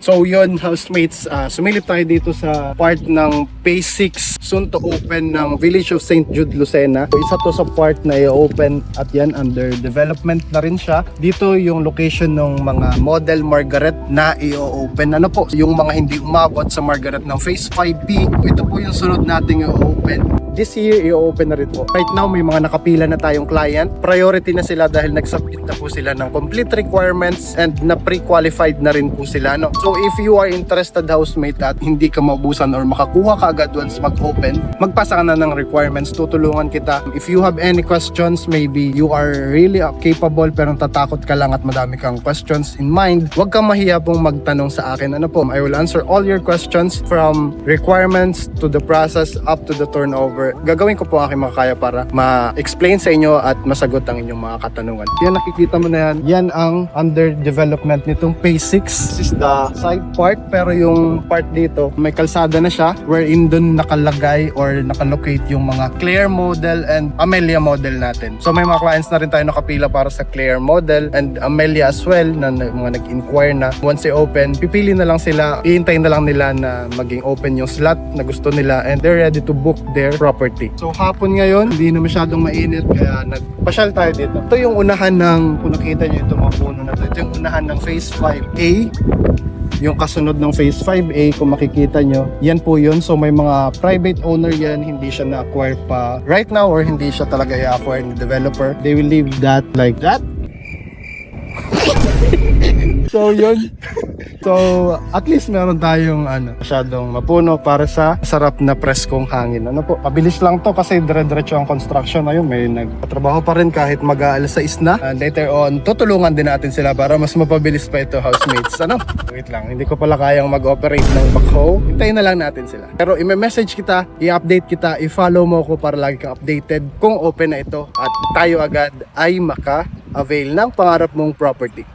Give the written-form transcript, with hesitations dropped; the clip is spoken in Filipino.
So yun, housemates, sumilip tayo dito sa part ng Phase 6 soon to open ng Village of St. Jude, Lucena. Isa to sa part na i-open at yan under development na rin siya. Dito yung location ng mga model Margaret na i-open. Ano po, yung mga hindi umabot sa Margaret ng Phase 5B, ito po yung sunod nating i-open. This year, i-open na rin po. Right now, may mga nakapila na tayong client. Priority na sila dahil nag-submit na po sila ng complete requirements and na pre-qualified na rin po sila. No? So, if you are interested housemate at hindi ka maubusan or makakuha ka agad once mag-open, magpasa ka na ng requirements. Tutulungan kita. If you have any questions, maybe you are really capable pero tatakot ka lang at madami kang questions in mind, huwag kang mahiya pong magtanong sa akin. Ano po, I will answer all your questions from requirements to the process up to the turnover. Gagawin ko po ang aking makakaya para ma-explain sa inyo at masagot ang inyong mga katanungan. Yan, nakikita mo na yan. Yan ang under development nitong Phase 6. This is the side part, pero yung part dito, may kalsada na siya wherein dun nakalagay or nakalocate yung mga Claire model and Amelia model natin. So may mga clients na rin tayo nakapila para sa Claire model and Amelia as well na mga nag-inquire na. Once they open, pipili na lang sila, iintayin na lang nila na maging open yung slot na gusto nila and they're ready to book their property. So hapon ngayon, hindi na masyadong mainit kaya nagpasyal tayo dito. Ito yung unahan ng, kung nakita nyo ito mga puno na ito, ito yung unahan ng Phase 5A. Yung kasunod ng Phase 5A, kung makikita nyo, yan po yun. So may mga private owner yan, hindi siya na-acquire pa right now or hindi siya talaga i-acquire ng developer. They will leave that like that. So yun. So at least meron tayong masyadong mapuno para sa sarap na preskong hangin. Ano po, mabilis lang to kasi dire-diretso ang construction. Ayun, may nagtatrabaho pa rin kahit mag-aalas 6 na. And later on, tutulungan din natin sila para mas mapabilis pa ito, housemates. Wait lang, hindi ko pala kayang mag-operate ng backhoe. Hintayin na lang natin sila. Pero i-message kita, i-update kita, i-follow mo ko para lagi kang updated kung open na ito at tayo agad ay maka-avail ng pangarap mong property.